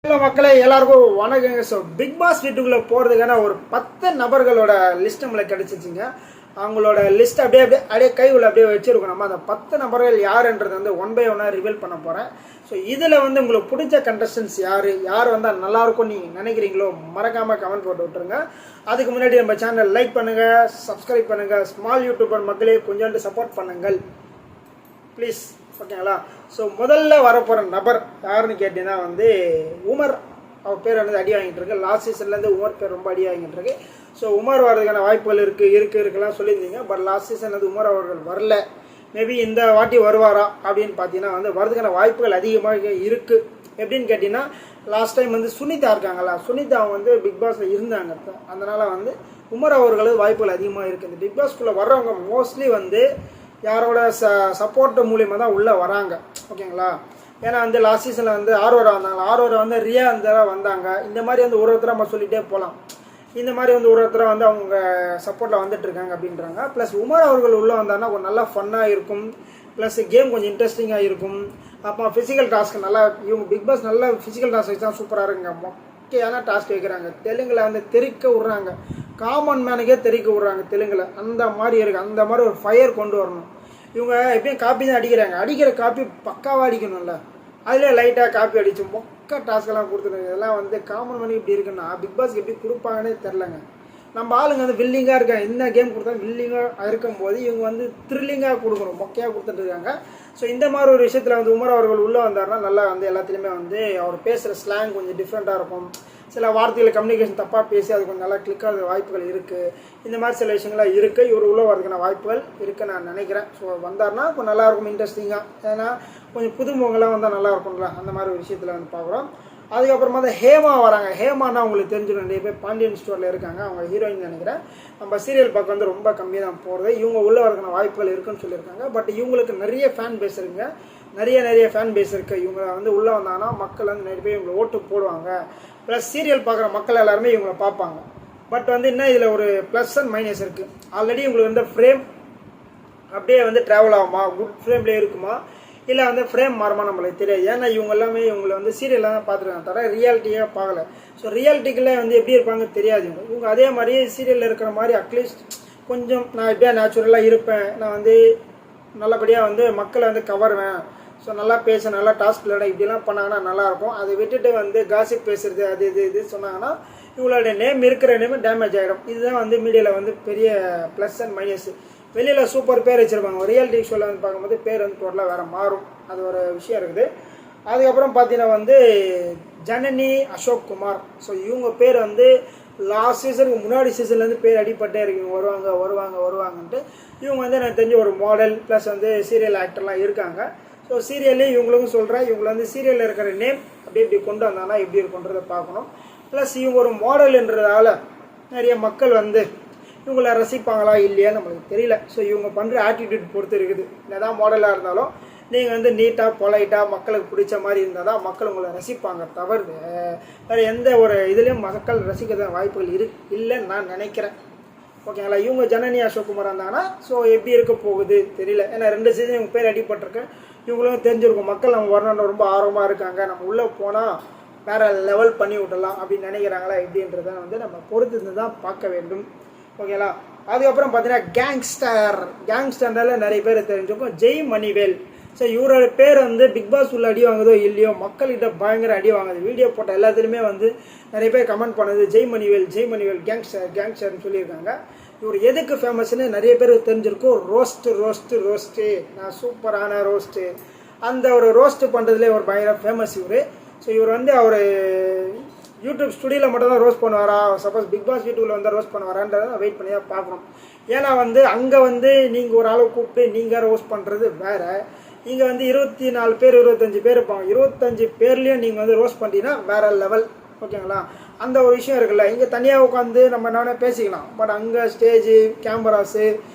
Hello மக்களே, எல்லாருக்கும் வணக்கங்க. ஸோ பிக் பாஸ் வீட்டுக்குள்ளே போகிறதுக்கான ஒரு 10 நபர்களோட லிஸ்ட் நம்மளுக்கு கிடச்சிச்சிங்க. அவங்களோட லிஸ்ட் அப்படியே கை உள்ள அப்படியே வச்சுருக்கோம். நம்ம அந்த 10 நபர்கள் யாருன்றது வந்து ஒன் பை ஒன்னாக ரிவீல் பண்ண போகிறேன். ஸோ இதில் வந்து உங்களுக்கு பிடிச்ச கண்டஸ்டன்ஸ் யார் வந்தால் நல்லாயிருக்கும் நீங்கள் நினைக்கிறீங்களோ மறக்காமல் கமெண்ட் போட்டு விட்டுருங்க. அதுக்கு முன்னாடி நம்ம சேனல் லைக் பண்ணுங்கள், சப்ஸ்கிரைப் பண்ணுங்கள். ஸ்மால் யூடியூபர் மக்களே கொஞ்சோண்டு சப்போர்ட் பண்ணுங்கள் ப்ளீஸ், ஓகேங்களா? ஸோ முதல்ல வரப்போகிற நபர் யாருன்னு கேட்டீங்கன்னா வந்து உமர். அவர் பேர் வந்து அடி வாங்கிட்டு இருக்கு. லாஸ்ட் சீசன்லேருந்து உமர் பேர் ரொம்ப அடி வாங்கிட்டு இருக்கு. ஸோ உமர் வர்றதுக்கான வாய்ப்புகள் இருக்குலாம் சொல்லியிருந்தீங்க. பட் லாஸ்ட் சீசன் வந்து உமர் அவர்கள் வரல. மேபி இந்த வாட்டி வருவாரா அப்படின்னு பார்த்தீங்கன்னா வந்து வரதுக்கான வாய்ப்புகள் அதிகமாக இருக்குது. எப்படின்னு கேட்டிங்கன்னா, லாஸ்ட் டைம் வந்து சுனிதா இருக்காங்களா, சுனிதா வந்து பிக் பாஸில் இருந்தாங்க. அதனால் வந்து உமர் அவர்களுக்கு வாய்ப்புகள் அதிகமாக இருக்குது. இந்த பிக் பாஸ்குள்ளே வர்றவங்க மோஸ்ட்லி வந்து யாரோட சப்போர்ட் மூலியமாக தான் உள்ளே வராங்க, ஓகேங்களா? ஏன்னா வந்து லாஸ்ட் சீசனில் வந்து ஆரோரா வந்தாங்க, ஆரோரா வந்து ரியா வந்தாங்க. இந்த மாதிரி வந்து ஒரு ஒருத்தராக நம்ம சொல்லிகிட்டே போகலாம். இந்த மாதிரி வந்து ஒரு ஒருத்தராக வந்து அவங்க சப்போர்ட்டில் வந்துட்டு இருக்காங்க அப்படின்றாங்க. ப்ளஸ் உமர் அவர்கள் உள்ளே வந்தாங்கன்னா கொஞ்சம் நல்லா ஃபன்னாக இருக்கும். ப்ளஸ் கேம் கொஞ்சம் இன்ட்ரெஸ்டிங்காக இருக்கும். அப்போ ஃபிசிக்கல் டாஸ்க் நல்லா, இவங்க பிக் பாஸ் நல்லா ஃபிசிக்கல் டாஸ்க் வச்சு தான் சூப்பராக இருக்குங்க. முக்கியமான டாஸ்க் வைக்கிறாங்க. தெலுங்கில் வந்து தெறிக்க விட்றாங்க, காமன் மேனுக்கே தெறிக்க விட்றாங்க தெலுங்கில். அந்த மாதிரி இருக்குது. அந்த மாதிரி ஒரு ஃபயர் கொண்டு வரணும். இவங்க எப்பயும் காப்பி தான் அடிக்கிறாங்க. அடிக்கிற காப்பி பக்காவாக அடிக்கணும்ல. அதில் லைட்டாக காப்பி அடித்து மொக்க டாஸ்க்கெல்லாம் கொடுத்துருங்க. இதெல்லாம் வந்து காமன் மணி இப்படி இருக்குன்னா பிக் பாஸ்க்கு எப்படி கொடுப்பாங்கன்னே தெரிலங்க. நம்ம ஆளுங்க வந்து வில்லிங்காக இருக்காங்க. என்ன கேம் கொடுத்தா வில்லிங்காக இருக்கும்போது இவங்க வந்து த்ரில்லிங்காக கொடுக்கணும், மொக்கையாக கொடுத்துட்டு இருக்காங்க. ஸோ இந்த மாதிரி ஒரு விஷயத்தில் வந்து உமர் அவர்கள் உள்ளே வந்தார்னா நல்லா வந்து எல்லாத்துலேயுமே வந்து அவர் பேசுகிற ஸ்லாங் கொஞ்சம் டிஃப்ரெண்ட்டாக இருக்கும். சில வார்த்தைகள் கம்யூனிகேஷன் தப்பாக பேசி அது கொஞ்சம் நல்லா கிளிக் ஆகிற வாய்ப்புகள் இருக்குது. இந்த மாதிரி சில விஷயங்கள்லாம் இருக்குது. இவர் உள்ளே வரதுக்கான வாய்ப்புகள் இருக்குன்னு நான் நினைக்கிறேன். ஸோ வந்தார்னா கொஞ்சம் நல்லாயிருக்கும், இன்ட்ரெஸ்டிங்காக. ஏன்னா கொஞ்சம் புதுமுகங்களாக வந்தால் நல்லா இருக்கும்ல, அந்த மாதிரி ஒரு விஷயத்தில் வந்து பார்க்குறோம். அதுக்கப்புறமா தான் ஹேமா வராங்க. ஹேமானா உங்களுக்கு தெரிஞ்சிடும், நிறைய பேர் பாண்டியன் ஸ்டோரில் இருக்காங்க. அவங்க ஹீரோயின் நினைக்கிறேன். நம்ம சீரியல் பக்கம் வந்து ரொம்ப கம்மியாக தான் போகிறது. இவங்க உள்ளே வரதுக்கான வாய்ப்புகள் இருக்குன்னு சொல்லியிருக்காங்க. பட் இவங்களுக்கு நிறைய ஃபேன் பேஸ் இருக்குங்க, நிறைய ஃபேன் பேஸ் இருக்குது. இவங்க வந்து உள்ளே வந்தாங்கன்னா மக்கள் வந்து நிறைய பேர் இவங்களை ஓட்டு போடுவாங்க. ப்ளஸ் சீரியல் பார்க்குற மக்கள் எல்லாருமே இவங்களை பார்ப்பாங்க. பட் வந்து என்ன இதில் ஒரு ப்ளஸ் அண்ட் மைனஸ் இருக்குது. ஆல்ரெடி உங்களுக்கு வந்து ஃப்ரேம் அப்படியே வந்து ட்ராவல் ஆகுமா, குட் ஃப்ரேம்லேயே இருக்குமா, இல்லை வந்து ஃப்ரேம் மாறுமா நம்மளுக்கு தெரியாது. ஏன்னா இவங்க எல்லாமே இவங்களை வந்து சீரியல்லாம் தான் பார்த்துருக்காங்க, தவிர ரியாலிட்டியாக பார்க்கல. ஸோ ரியாலிட்டிக்குள்ளே வந்து எப்படி இருப்பாங்க தெரியாது. இவங்க அதே மாதிரி சீரியலில் இருக்கிற மாதிரி அட்லீஸ்ட் கொஞ்சம் நான் எப்படியா நேச்சுரலாக இருப்பேன், நான் வந்து நல்லபடியாக வந்து மக்களை வந்து கவருவேன், ஸோ நல்லா பேச, நல்லா டாஸ்க் விளையாட, இப்படிலாம் பண்ணாங்கன்னா நல்லாயிருக்கும். அதை விட்டுட்டு வந்து காசிப் பேசுறது அது இது சொன்னாங்கன்னா இவங்களோட இருக்கிற நேம் டேமேஜ் ஆகிடும். இதுதான் வந்து மீடியாவில் வந்து பெரிய ப்ளஸ் அண்ட் மைனஸ். வெளியில் சூப்பர் பேர் வச்சுருப்பாங்க, ரியாலிட்டி ஷோவில் வந்து பார்க்கும்போது பேர் வந்து டோட்டலாக வேறு மாறும். அது ஒரு விஷயம் இருக்குது. அதுக்கப்புறம் பார்த்தீங்கன்னா வந்து ஜனனி அசோக் குமார். ஸோ இவங்க பேர் வந்து லாஸ்ட் சீசனுக்கு முன்னாடி சீசன்லேருந்து பேர் அடிப்பட்டே இருக்கு. இவங்க வருவாங்கன்ட்டு. இவங்க வந்து எனக்கு தெரிஞ்ச ஒரு மாடல் ப்ளஸ் வந்து சீரியல் ஆக்டர்லாம் இருக்காங்க. ஸோ சீரியல்லே இவங்களுக்கும் சொல்கிறேன், இவங்களை வந்து சீரியலில் இருக்கிற நேம் இப்படி கொண்டு வந்தாங்கன்னா எப்படி இருக்குன்றதை பார்க்கணும். ப்ளஸ் இவங்க ஒரு மாடல்ன்றதால நிறைய மக்கள் வந்து இவங்களை ரசிப்பாங்களா இல்லையா நம்மளுக்கு தெரியல. ஸோ இவங்க பண்ணுற ஆட்டிடியூட் பொறுத்து இருக்குது. என்னதான் மாடலாக இருந்தாலும் நீங்கள் வந்து நீட்டாக பொலைட்டாக மக்களுக்கு பிடிச்ச மாதிரி இருந்தால் தான் மக்கள் உங்களை ரசிப்பாங்க. தவிர வேறு எந்த ஒரு இதுலேயும் மக்கள் ரசிக்கிற வாய்ப்புகள் இல்லைன்னு நான் நினைக்கிறேன், ஓகேங்களா? இவங்க ஜனனி அசோக்குமார் இருந்தாங்கன்னா ஸோ எப்படி இருக்க போகுது தெரியல. ஏன்னா 2 சீசன் இவங்க பேர் அடிபட்டிருக்கு. இவங்களும் தெரிஞ்சிருக்கும் மக்கள் நம்ம வரணுன்னு ரொம்ப ஆர்வமாக இருக்காங்க, நம்ம உள்ளே போனால் வேறு லெவல் பண்ணி விடலாம் அப்படின்னு நினைக்கிறாங்களா எப்படின்றத வந்து நம்ம பொறுத்து தான் பார்க்க வேண்டும், ஓகேங்களா? அதுக்கப்புறம் பார்த்தீங்கன்னா கேங்ஸ்டர்னால நிறைய பேர் தெரிஞ்சுக்கும் ஜெய் மணிவேல். ஸோ இவரோட பேர் வந்து பிக் பாஸ் உள்ள அடி வாங்குதோ இல்லையோ மக்கள்கிட்ட பயங்கர அடி வாங்குது. வீடியோ போட்ட எல்லாத்துலேயுமே வந்து நிறைய பேர் கமெண்ட் பண்ணுது ஜெய் மணிவேல் கேங்ஸ்டர்னு சொல்லியிருக்காங்க. இவர் எதுக்கு ஃபேமஸ்ன்னு நிறைய பேர் தெரிஞ்சிருக்கும். ரோஸ்ட்டு நான் சூப்பரான ரோஸ்ட்டு, அந்த ஒரு ரோஸ்ட்டு பண்ணுறதுலே ஒரு பயங்கர ஃபேமஸ் இவர். ஸோ இவர் வந்து அவர் யூடியூப் ஸ்டுடியோவில் மட்டும் தான் ரோஸ்ட் பண்ணுவாரா, சப்போஸ் பிக் பாஸ் வீட்டுக்குள்ளே வந்து ரோஸ்ட் பண்ணுவாரான்றதை வெயிட் பண்ணி தான் பார்க்கணும். ஏன்னா வந்து அங்கே வந்து நீங்கள் ஒரு ஆளை கூப்பிட்டு நீங்கள் ரோஸ்ட் பண்ணுறது வேறு. இங்கே வந்து 24 பேர் 25 பேர் இருப்பாங்க. 25 பேர்லேயும் நீங்கள் வந்து ரோஸ்ட் பண்ணிட்டீங்கன்னா வேறு லெவல், ஓகேங்களா? அந்த ஒரு விஷயம் இருக்குல்ல. இங்கே தனியாக உட்காந்து நம்ம என்னென்ன பேசிக்கலாம். பட் அங்கே ஸ்டேஜு, கேமராஸு,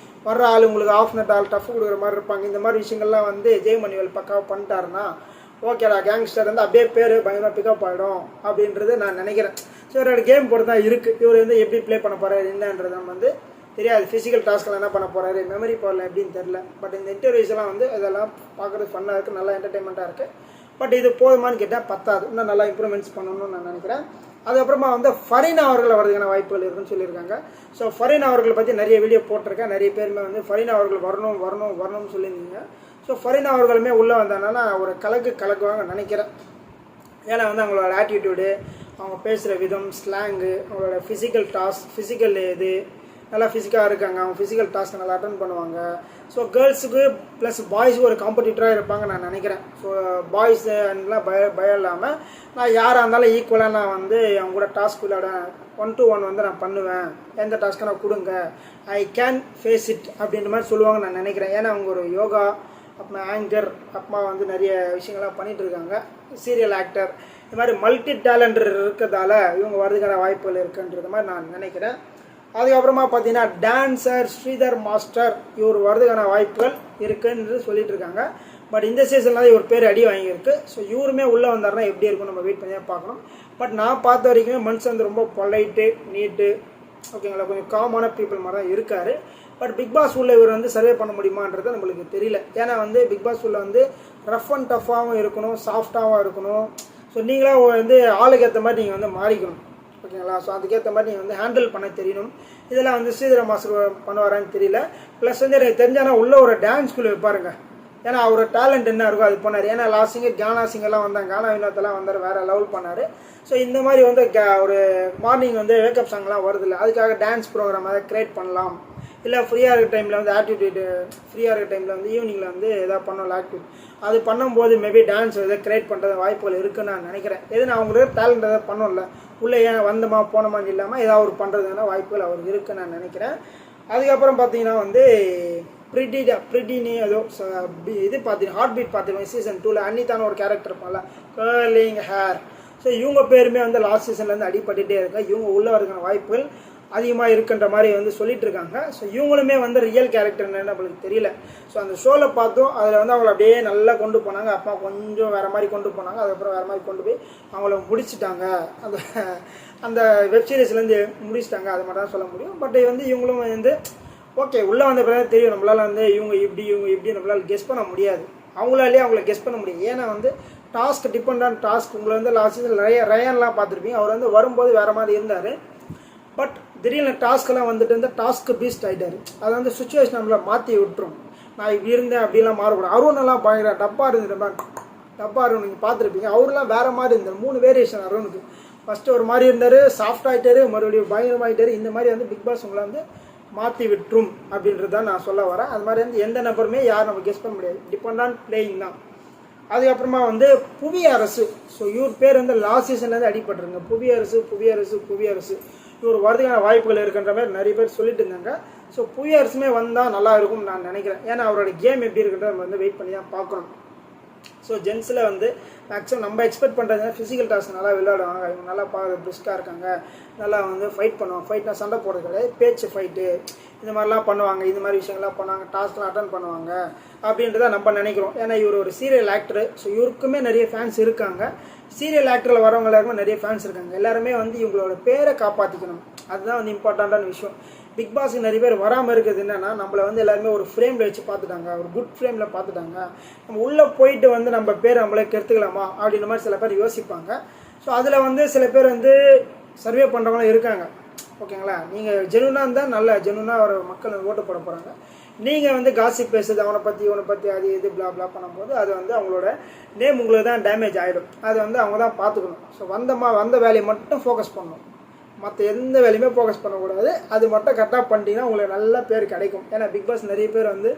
வர்ற ஆள் உங்களுக்கு ஆஃப் நட் ஆள் டஃப் கொடுக்குற மாதிரி இருப்பாங்க. இந்த மாதிரி விஷயங்கள்லாம் வந்து ஜெய் மணிவேல் பக்காவாக பண்ணிட்டாருன்னா ஓகேடா, கேங்ஸ்டர் வந்து அப்படியே பேர் பயங்கரமாக பிக்கப் ஆகிடும் அப்படின்றது நான் நினைக்கிறேன். ஸோ இவரோட கேம் பொறுத்து தான் இருக்குது. இவர் வந்து எப்படி ப்ளே பண்ண போகிறாரு என்னன்றது நம்ம வந்து தெரியாது. ஃபிசிக்கல் டாஸ்கில் என்ன பண்ண போகிறாரு, மெமரி பவரில் எப்படின்னு தெரில. பட் இந்த இன்டர்வியூஸ்லாம் வந்து இதெல்லாம் பார்க்குறது ஃபன்னாக இருக்குது, நல்லா என்டர்டெயின்மெண்ட்டாக இருக்குது. பட் இது போதுமானு கேட்டால் பத்தாது, இன்னும் நல்லா இம்ப்ரூவ்மெண்ட்ஸ் பண்ணணும்னு நான் நினைக்கிறேன். அதுக்கப்புறமா வந்து ஃபரீனா அவர்கள் வரதுக்கான வாய்ப்புகள் இருக்குன்னு சொல்லியிருக்காங்க. ஸோ ஃபரீனா அவர்களை பற்றி நிறைய வீடியோ போட்டிருக்கேன். நிறைய பேருமே வந்து ஃபரீனா அவர்கள் வரணும்னு சொல்லியிருந்தீங்க. ஸோ ஃபரீனா அவர்களுமே உள்ளே வந்ததுனால ஒரு கலக்குவாங்க நினைக்கிறேன். ஏன்னா வந்து அவங்களோட ஆட்டிடியூடு, அவங்க பேசுகிற விதம், ஸ்லாங்கு, அவங்களோட ஃபிசிக்கல் இது நல்லா ஃபிசிக்காக இருக்காங்க. அவங்க ஃபிசிக்கல் டாஸ்க் நல்லா அட்டன் பண்ணுவாங்க. ஸோ கேர்ள்ஸுக்கு ப்ளஸ் பாய்ஸுக்கு ஒரு காம்படிட்டராக இருப்பாங்க நான் நினைக்கிறேன். ஸோ பாய்ஸ் அண்ட்லாம் பயம் இல்லாமல் நான் யாராக இருந்தாலும் ஈக்குவலாக நான் வந்து அவங்க கூட டாஸ்க் விளையாட 1 to 1 வந்து நான் பண்ணுவேன். எந்த டாஸ்க்கை நான் கொடுங்க, ஐ கேன் ஃபேஸ் இட் அப்படின்ற மாதிரி சொல்லுவாங்க நான் நினைக்கிறேன். ஏன்னா அவங்க ஒரு யோகா, அப்புறமா ஆங்கர், அப்புறமா வந்து நிறைய விஷயங்கள்லாம் பண்ணிகிட்டு இருக்காங்க. சீரியல் ஆக்டர், இது மாதிரி மல்டி டேலண்ட் இருக்கிறதால இவங்க வரதுக்கான வாய்ப்புகள் இருக்குன்றது மாதிரி நான் நினைக்கிறேன். அதுக்கப்புறமா பார்த்தீங்கன்னா டான்ஸர் ஸ்ரீதர் மாஸ்டர், இவர் வரதுக்கான வாய்ப்புகள் இருக்குன்னு சொல்லிட்டு இருக்காங்க. பட் இந்த சீசனில் இவர் பேர் அடி வாங்கியிருக்கு. ஸோ இவருமே உள்ளே வந்தாருன்னா எப்படி இருக்கும் நம்ம வெயிட் பண்ணி தான் பார்க்கணும். பட் நான் பார்த்த வரைக்குமே மனுஷன் வந்து ரொம்ப பொலைட்டு, நீட்டு, ஓகேங்களா, கொஞ்சம் காமான பீப்புள் மாதிரி தான் இருக்கார். பட் பிக் பாஸ் உள்ள இவர் வந்து சர்வே பண்ண முடியுமான்றது நம்மளுக்கு தெரியல. ஏன்னா வந்து பிக் பாஸ் உள்ள வந்து ரஃப் அண்ட் டஃப்பாகவும் இருக்கணும், சாஃப்டாகவும் இருக்கணும். ஸோ நீங்களாக வந்து ஆளுக்கு ஏற்ற மாதிரி நீங்கள் வந்து மாறிக்கணும், ஓகேங்களா. ஸோ அதுக்கேற்ற மாதிரி நீங்கள் வந்து ஹேண்டில் பண்ண தெரியணும். இதெல்லாம் வந்து ஸ்ரீதர மாஸ்டர் பண்ணுவாரான்னு தெரியல. ப்ளஸ் வந்து எனக்கு தெரிஞ்சானா உள்ள ஒரு டான்ஸ் ஸ்கூல் வைப்பாருங்க. ஏன்னா அவரோட டேலண்ட் என்ன இருக்கோ அது பண்ணார். ஏன்னா லாஸ்ட் சிங்கர் கானா சிங்கர்லாம் வந்தாங்க, கானா வினோத்தெல்லாம் வந்தார், வேறு லெவல் பண்ணார். ஸோ இந்த மாதிரி வந்து ஒரு மார்னிங் வந்து வேக்கப் சாங்லாம் வருதில்ல, அதுக்காக டான்ஸ் ப்ரோக்ராம் அதை க்ரியேட் பண்ணலாம். இல்லை ஃப்ரீயாக இருக்கிற டைமில் வந்து ஆக்டிவிட்டி, ஃப்ரீயாக இருக்கிற டைமில் வந்து ஈவினிங்கில் வந்து எதாவது பண்ணலாம் ஆக்டிவிட்டி. அது பண்ணும்போது மேபி டான்ஸ் எதாவது க்ரியேட் பண்ணுறது வாய்ப்புகள் இருக்குன்னு நான் நினைக்கிறேன். எது நான் அவங்களுக்கு டேலண்ட் எதாவது பண்ணோம்ல, உள்ளே ஏன் வந்தமா போனோமான்னு இல்லாமல் ஏதாவது ஒரு பண்ணுறதுனா வாய்ப்புகள் அவருக்கு இருக்குன்னு நான் நினைக்கிறேன். அதுக்கப்புறம் பார்த்தீங்கன்னா வந்து ப்ரிட்டினி ஏதோ இது பார்த்தீங்கன்னா ஹார்ட் பீட் பார்த்தீங்கன்னா சீசன் 2ல் அன்னிதான ஒரு கேரக்டர் இருப்பாங்கல்ல, கர்லிங் ஹேர். ஸோ இவங்க பேருமே வந்து லாஸ்ட் சீசன்லேருந்து அடிபட்டுகிட்டே இருக்கா. இவங்க உள்ளே வரதுக்கான வாய்ப்புகள் அதிகமாக இருக்குன்ற மாதிரி வந்து சொல்லிட்டு இருக்காங்க. ஸோ இவங்களுமே வந்து ரியல் கேரக்டர் என்னன்னு நம்மளுக்கு தெரியல. ஸோ அந்த ஷோவில் பார்த்தோம், அதில் வந்து அவங்கள அப்படியே நல்லா கொண்டு போனாங்க. அப்பா கொஞ்சம் வேறு மாதிரி கொண்டு போனாங்க, அதுக்கப்புறம் வேறு மாதிரி கொண்டு போய் அவங்கள முடிச்சுட்டாங்க. அந்த வெப்சீரிஸ்லேருந்து முடிச்சுட்டாங்க, அது மட்டும் தான் சொல்ல முடியும். பட் வந்து இவங்களும் வந்து ஓகே உள்ளே வந்த பிறகு தெரியும் நம்மளால் வந்து இவங்க இப்படி நம்மளால் கெஸ் பண்ண முடியாது. அவங்களாலே அவங்கள கெஸ் பண்ண முடியும். ஏன்னா வந்து டாஸ்க் டிபெண்ட் ஆன் டாஸ்க். உங்களை வந்து லாஸ்ட் சீசன் ரயான்லாம் பார்த்துருப்பீங்க. அவர் வந்து வரும்போது வேறு மாதிரி இருந்தார். பட் திடீர்னு டாஸ்க்கெல்லாம் வந்துட்டு இருந்தால் டாஸ்க்கு பீஸ்ட் ஆகிட்டார். அதை வந்து சுச்சுவேஷன் நம்மளை மாற்றி விட்டுரும். நான் இப்படி இருந்தேன் அப்படிலாம் மாறக்கூடாது. அருணெல்லாம் பயங்கர டப்பா அருண் நீங்கள் பார்த்துருப்பீங்க. அவரெலாம் வேறு மாதிரி இருந்தார். 3 வேரியேஷன் அருணுக்கு. ஃபஸ்ட்டு ஒரு மாதிரி இருந்தார், சாஃப்ட் ஆகிட்டார், மறுபடியும் பயங்கரமாகிட்டார். இந்த மாதிரி வந்து பிக் பாஸ் உங்களை வந்து மாற்றி விட்டுரும் அப்படின்றது தான் நான் சொல்ல வரேன். அது மாதிரி வந்து எந்த நபருமே யாரும் நம்ம கெஸ் பண்ண முடியாது, டிபெண்ட் ஆன் பிளேயிங் தான். அதுக்கப்புறமா வந்து புவியரசு. ஸோ இவர் பேர் வந்து லாஸ்ட் சீசன்லேருந்து அடிபட்டுருங்க. புவியரசு இவர் வரதுக்கான வாய்ப்புகள் இருக்குன்ற மாதிரி நிறைய பேர் சொல்லிட்டு இருந்தாங்க. ஸோ புவியரசுமே வந்தால் நல்லா இருக்கும்னு நான் நினைக்கிறேன். ஏன்னா அவரோட கேம் எப்படி இருக்குன்றத நம்ம வந்து வெயிட் பண்ணி தான் பார்க்கணும். ஸோ ஜென்ஸில் வந்து மேக்ஸிமம் நம்ம எக்ஸ்பெக்ட் பண்ணுறதுனா ஃபிசிக்கல் டாஸ்க் நல்லா விளையாடுவாங்க, இவங்க நல்லா பிரிஸ்காக இருக்காங்க, நல்லா வந்து ஃபைட் பண்ணுவாங்க. ஃபைட்னா சண்டை போடுறது கிடையாது, பேச்சு ஃபைட்டு இந்த மாதிரிலாம் பண்ணுவாங்க. இந்த மாதிரி விஷயங்கள்லாம் பண்ணுவாங்க, டாஸ்க்லாம் அட்டன் பண்ணுவாங்க அப்படின்றத நம்ம நினைக்கிறோம். ஏன்னா இவர் ஒரு சீரியல் ஆக்டரு. ஸோ இவருக்குமே நிறைய ஃபேன்ஸ் இருக்காங்க. சீரியல் ஆக்டரில் வரவங்க எல்லாருக்குமே நிறைய ஃபேன்ஸ் இருக்காங்க. எல்லாருமே வந்து இவங்களோட பேரை காப்பாற்றிக்கணும், அதுதான் வந்து இம்பார்ட்டண்ட்டான விஷயம். பிக் பாஸுக்கு நிறைய பேர் வராமல் இருக்கிறது என்னென்னா, நம்மளை வந்து எல்லாருமே ஒரு ஃப்ரேமில் வச்சு பார்த்துட்டாங்க, ஒரு குட் ஃப்ரேமில் பார்த்துட்டாங்க. நம்ம உள்ளே போயிட்டு வந்து நம்ம பேர் நம்மளே கெடுத்துக்கலாமா அப்படின்ற மாதிரி சில பேர் யோசிப்பாங்க. ஸோ அதில் வந்து சில பேர் வந்து சர்வே பண்ணுறவங்களும் இருக்காங்க, ஓகேங்களா. நீங்கள் ஜெனுனாக இருந்தால் நல்ல ஜெனுனாக ஒரு மக்கள் ஓட்டு போட போகிறாங்க. நீங்கள் வந்து காசிப் பேசுறது அவனை பற்றி இவனை பற்றி அது இது பிளா பண்ணும்போது அது வந்து அவங்களோட நேம் உங்களுக்கு தான் டேமேஜ் ஆகிடும். அது வந்து அவங்க தான் பார்த்துக்கணும். ஸோ வந்த வேலையை மட்டும் ஃபோக்கஸ் பண்ணணும், மற்ற எந்த வேலையுமே ஃபோக்கஸ் பண்ணக்கூடாது. அது மட்டும் கரெக்டாக பண்ணிட்டீங்கன்னா உங்களுக்கு நல்ல பேர் கிடைக்கும். ஏன்னா பிக் பாஸ் நிறைய பேர் வந்து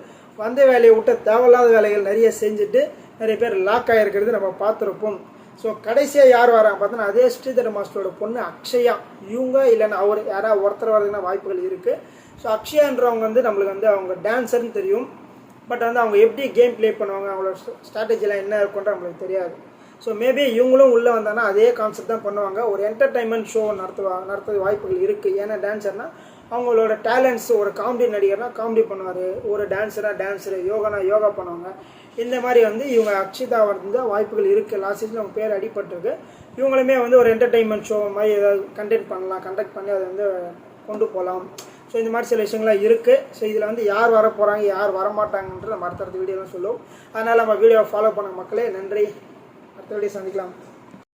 வந்த வேலையை விட்டு தேவையில்லாத வேலைகள் நிறைய செஞ்சுட்டு நிறைய பேர் லாக் ஆகிருக்கிறது நம்ம பார்த்துருப்போம். ஸோ கடைசியாக யார் வராங்க பார்த்தோன்னா அதே ஸ்ரீதர் மாஸ்டரோட பொண்ணு அக்ஷயா. இவங்க இல்லைன்னா அவர் யாராவது ஒருத்தர் வரதுக்குன்னா வாய்ப்புகள் இருக்குது. ஸோ அக்ஷயான்றவங்க வந்து நம்மளுக்கு வந்து அவங்க டான்ஸர்னு தெரியும். பட் வந்து அவங்க எப்படி கேம் ப்ளே பண்ணுவாங்க, அவங்களோட ஸ்ட்ராட்டஜிலாம் என்ன இருக்குன்ற நம்மளுக்கு தெரியாது. ஸோ மேபி இவங்களும் உள்ளே வந்தாங்கன்னா அதே கான்செப்ட் தான் பண்ணுவாங்க. ஒரு என்டர்டைன்மெண்ட் ஷோ நடத்துறது வாய்ப்புகள் இருக்குது. ஏன்னா டான்ஸர்னால் அவங்களோட டேலண்ட்ஸ், ஒரு காமெடி நடிகர்னால் காமெடி பண்ணுவார், ஒரு டான்ஸராக டான்ஸரு, யோகா பண்ணுவாங்க. இந்த மாதிரி வந்து இவங்க அக்ஷிதா வந்து வாய்ப்புகள் இருக்குது. லாஸ்ட் சீசன் அவங்க பேர் அடிபட்டிருக்கு. இவங்களுமே வந்து ஒரு என்டர்டைன்மெண்ட் ஷோ மாதிரி ஏதாவது கண்டக்ட் பண்ணி அதை வந்து கொண்டு போகலாம். ஸோ இந்த மாதிரி சில விஷயங்கள்லாம் இருக்குது. ஸோ இதில் வந்து யார் வர போகிறாங்க யார் வரமாட்டாங்கன்ற நம்ம அடுத்தடுத்த வீடியோலாம் சொல்லுவோம். அதனால் நம்ம வீடியோவை ஃபாலோ பண்ண மக்களே. நன்றி. தேடி சந்திக்கலாம்.